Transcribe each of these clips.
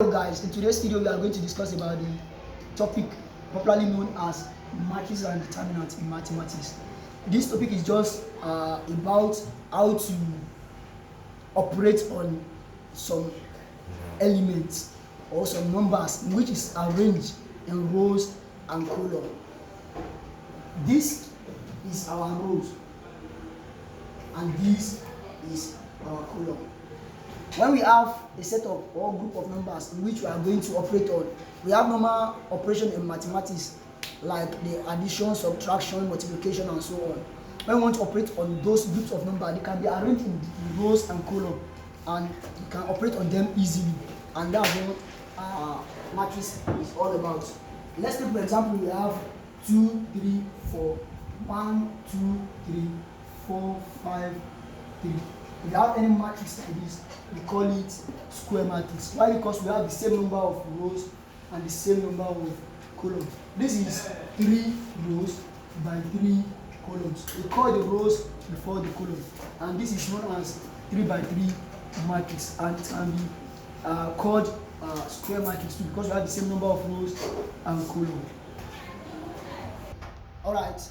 Hello guys, in today's video we are going to discuss about the topic popularly known as matrices and determinants in mathematics. This topic is just about how to operate on some elements or some numbers which is arranged in rows and columns. This is our rows and this is our column. When we have a set of or group of numbers in which we are going to operate on, we have normal operation in mathematics like the addition, subtraction, multiplication, and so on. When we want to operate on those groups of numbers, they can be arranged in rows and columns, and you can operate on them easily. And that's what matrix is all about. Let's take for example, we have 2, 3, 4, 1, 2, 3, 4, 5, 3. If you have any matrix like this, we call it square matrix. Why? Because we have the same number of rows and the same number of columns. This is 3 rows by 3 columns. We call the rows before the columns, and this is known as 3 by 3 matrix, and it can be called square matrix too, because we have the same number of rows and columns. Alright,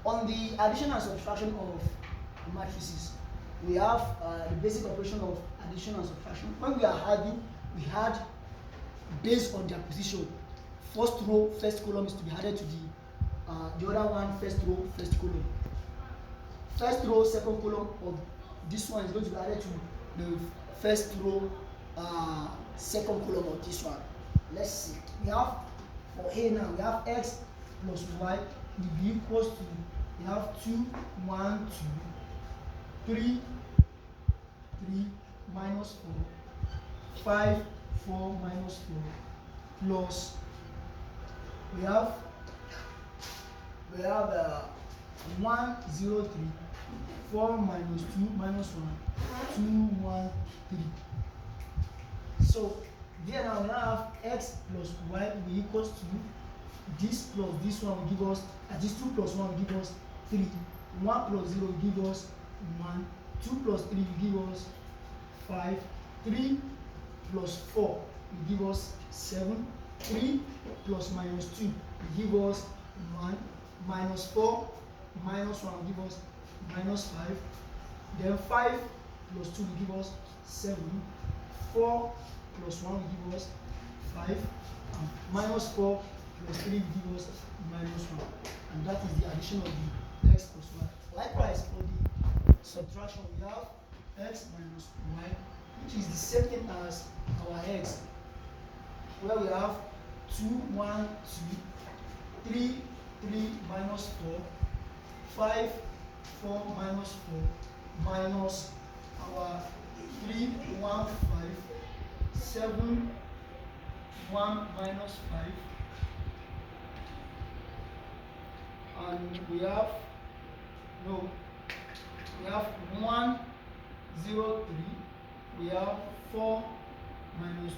on the addition and subtraction of matrices, we have the basic operation of addition and subtraction. When we are adding, we add based on their position. First row, first column is to be added to the other one, first row, first column. First row, second column of this one is going to be added to the first row, second column of this one. Let's see. We have for A now, we have x plus y will be equals to, we have 2, 1, 2, 3, 3 minus 4, 5, 4 minus 4, plus we have 1, 0, 3, 4 minus 2 minus 1, 2, 1, 3. So there now we have x plus y will be equals to this plus this one will give us, this 2 plus 1 will give us 3, 1 plus 0 will give us 1, 2 plus 3 will give us 5, 3 plus 4 will give us 7, 3 plus minus 2 will give us 1, minus 4 minus 1 will give us minus 5, then 5 plus 2 will give us 7, 4 plus 1 will give us 5, and minus 4 plus 3 will give us minus 1, and that is the addition of the x plus y. Likewise, for the subtraction, we have x minus y, which is the same thing as our x, where we have 2, 1, 2, 3, 3 minus 4, 5, 4 minus 4, minus our 3, 1, 5, 7, 1 minus 5, and we have 1, 0, 3, we have 4 minus 2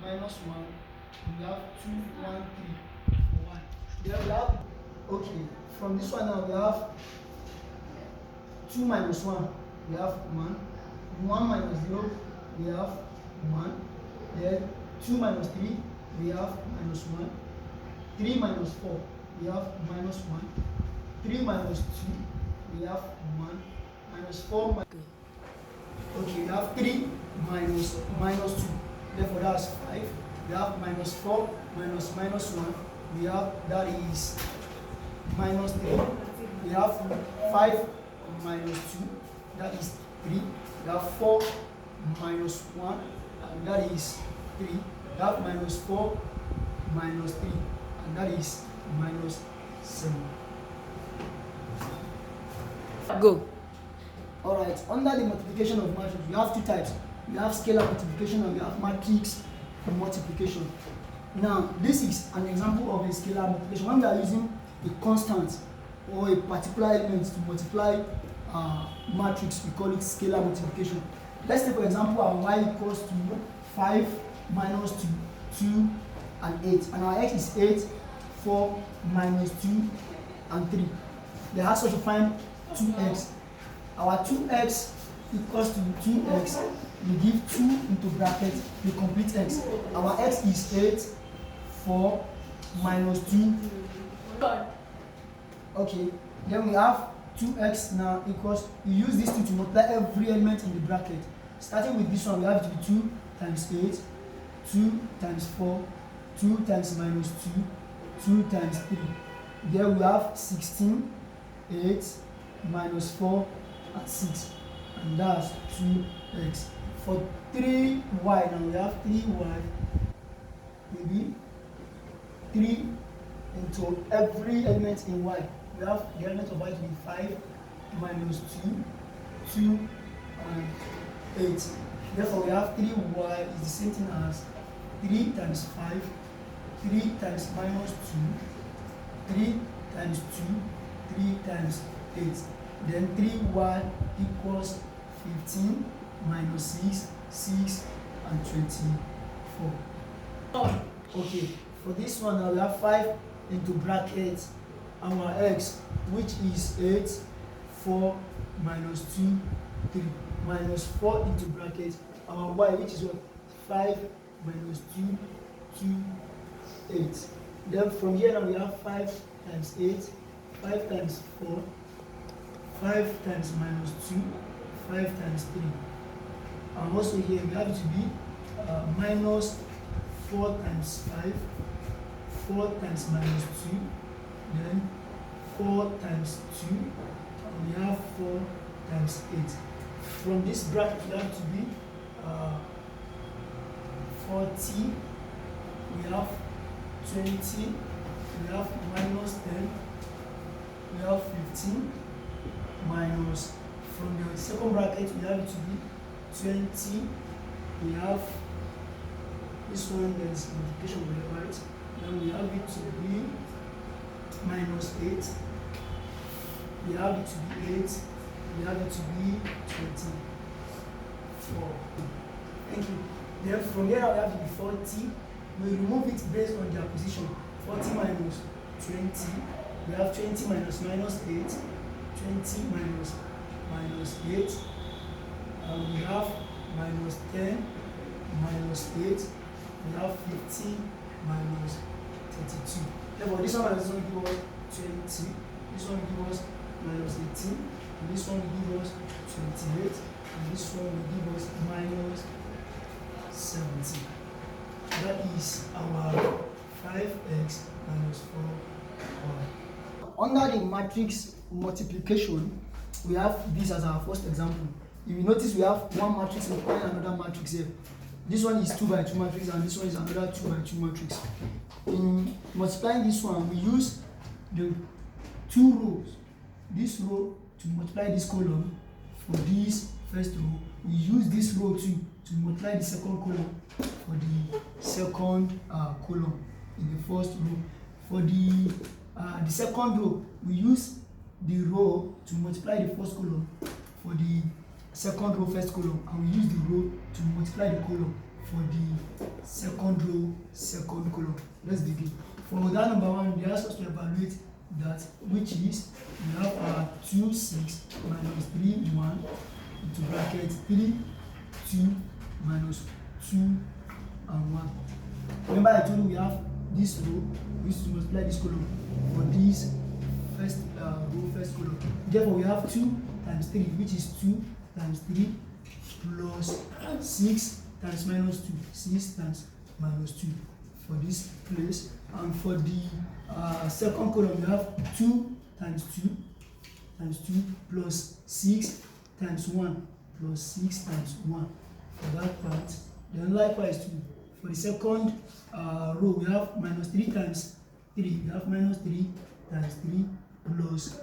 minus 1, we have 2, 1, 3, 1. Then we have, okay, from this one now we have 2 minus 1, we have 1, 1 minus 0, we have 1, then 2 minus 3, we have minus 1, 3 minus 4, we have minus 1, 3 minus 2, we have 1, minus 4, okay, we have 3 minus 2, therefore that's 5, we have minus 4 minus 1, we have, that is minus 3, we have 5 minus 2, that is 3, we have 4 minus 1, and that is 3, we have minus 4 minus 3, and that is minus 7. Go. Alright, under the multiplication of matrix, we have two types. We have scalar multiplication and we have matrix multiplication. Now, this is an example of a scalar multiplication. When we are using a constant or a particular element to multiply matrix, we call it scalar multiplication. Let's take for example our y equals to 5 minus 2, 2 and 8, and our x is 8, 4 minus 2 and 3. They ask us to find 2x. Our 2x equals to 2x we give 2 into bracket, we complete x. Our x is 8, 4 minus 2. Okay, then we have 2x now equals, we use this 2 to multiply every element in the bracket. Starting with this one, we have it to be 2 times 8, 2 times 4, 2 times minus 2, 2 times 3. There we have 16, 8, minus 4, and 6. And that's 2x. For 3y, now we have 3y, maybe 3 into every element in y. We have the element of y to be 5 minus 2, 2, and 8. Therefore, we have 3y is the same thing as 3 times 5, 3 times minus 2, 3 times 2, 3 times 8. Then 3y equals 15 minus 6, 6, and 24. Okay, for this one now we have 5 into bracket our x, which is 8, 4 minus 2, 3, minus 4 into bracket our y, which is what? 5 minus 2, 2, 8. Then from here now we have 5 times 8, 5 times 4, 5 times minus 2, 5 times 3. And also here we have it to be minus 4 times 5, 4 times minus 2, then 4 times 2, and we have 4 times 8. From this bracket we have to be 40, we have 20, we have minus 10, we have 15, minus, from the second bracket we have it to be 20, we have this one, there is multiplication with the right, then we have it to be minus 8, we have it to be 8, we have it to be 24. Thank you. Then from here we have to be 40, we remove it based on their position. 40 minus 20, we have 20 minus minus 8, 20 minus minus 8, and we have minus 10 minus 8, we have 15 minus 32. Therefore, this one is going to give us 20, this one will give us minus 18, and this one will give us 28, and this one will give us minus 17. That is our 5x minus 4y. Under the matrix multiplication, we have this as our first example. If you notice, we have one matrix multiplying another matrix here. This one is 2 by 2 matrix, and this one is another 2 by 2 matrix. In multiplying this one, we use the 2 rows. This row to multiply this column for this first row. We use this row to multiply the second column for the second column in the first row. For the second row, we use the row to multiply the first column for the second row first column, and we use the row to multiply the column for the second row second column. Let's begin. For that number 1, they ask us to evaluate that, which is we have 2, 6 minus 3, 1 into bracket 3, 2 minus 2 and 1. Remember I told you we have this row, we used to multiply this column for this first row first column. Therefore we have 2 times 3, which is 2 times 3 plus 6 times minus 2, 6 times minus 2 for this place. And for the second column, we have 2 times 2 times 2 plus 6 times 1 plus 6 times 1 for that part. Then likewise too, for the second row, we have minus 3 times 3. We have minus 3 times 3 plus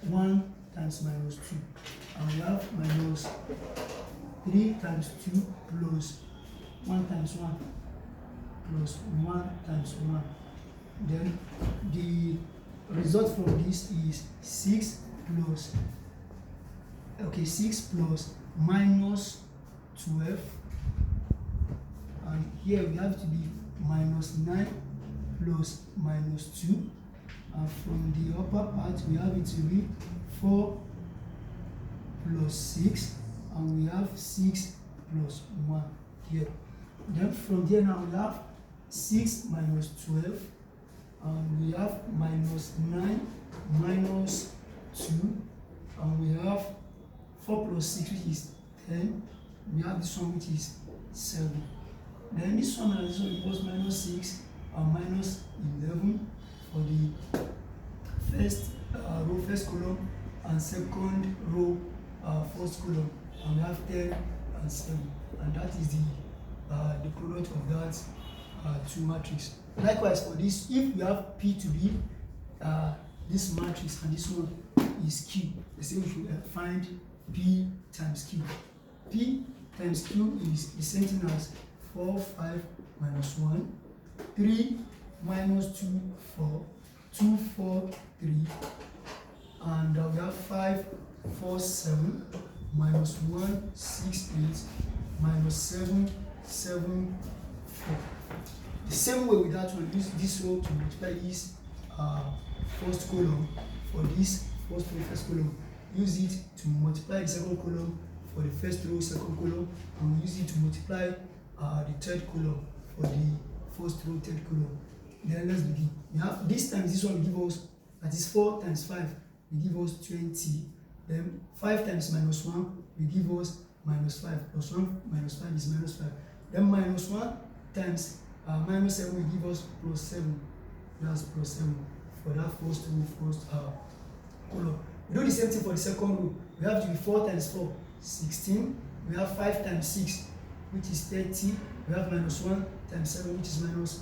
1 times minus 2. And we have minus 3 times 2 plus 1 times 1 plus 1 times 1. Then the result from this is 6 plus, 6 plus minus 12. And here we have to be minus 9 plus minus 2. And from the upper part, we have it to be 4 plus 6. And we have 6 plus 1 here. Then from there now we have 6 minus 12, and we have minus 9 minus 2, and we have 4 plus 6, which is 10. We have this one, which is 7. Then this one and this one equals minus 6 and minus 11 for the first row, first column, and second row, first column. And we have 10 and 7, and that is the product of that two matrix. Likewise for this, if we have P to be this matrix and this one is Q, the same we should find P times Q. P times Q is the same thing as 4, 5 minus 1, 3 minus 2, 4, 2, 4, 3, and we have 5, 4, 7, minus 1, 6, 8, minus 7, 7, 4. The same way with that one, use this row to multiply this first column for this first column. Use it to multiply the second column for the first row, second column, and we use it to multiply the third column for the first row, third column. Then let's begin. We have this times this one will give us, that is 4 times 5 will give us 20. Then 5 times minus 1 will give us minus 5. Plus 1 minus 5 is minus 5. Then minus 1 times minus 7 will give us plus 7. That's plus 7 for that first row, first column. We do the same thing for the second row. We have to be 4 times 4, 16. We have 5 times 6, which is 30. We have minus 1 times 7, which is minus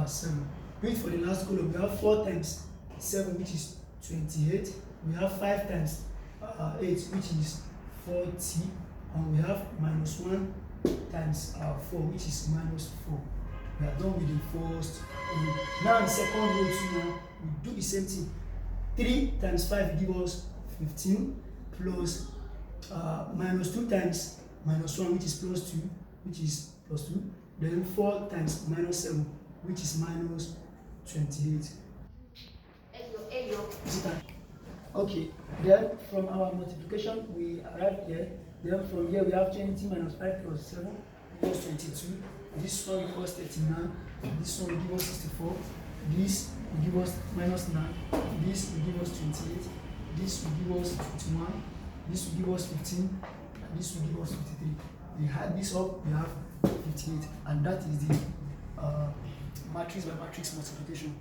7. Do it for the last column. We have 4 times 7, which is 28. We have 5 times 8, which is 40. And we have minus 1 times 4, which is minus 4. We are done with the first row. Now in the second row too, now we do the same thing. 3 times 5 give us 15, plus minus 2 times minus 1, which is plus 2, which is plus 2. Then 4 times minus 7, which is minus 28. Okay, then from our multiplication we arrive here. Then from here we have 20 minus 5 plus 7 equals 22. This one will give us 39. This one will give us 64. This will give us minus 9. This will give us 28. This will give us 21. This will give us 15. And this will give us 53. We add this up, we have 58. And that is the matrix by matrix multiplication.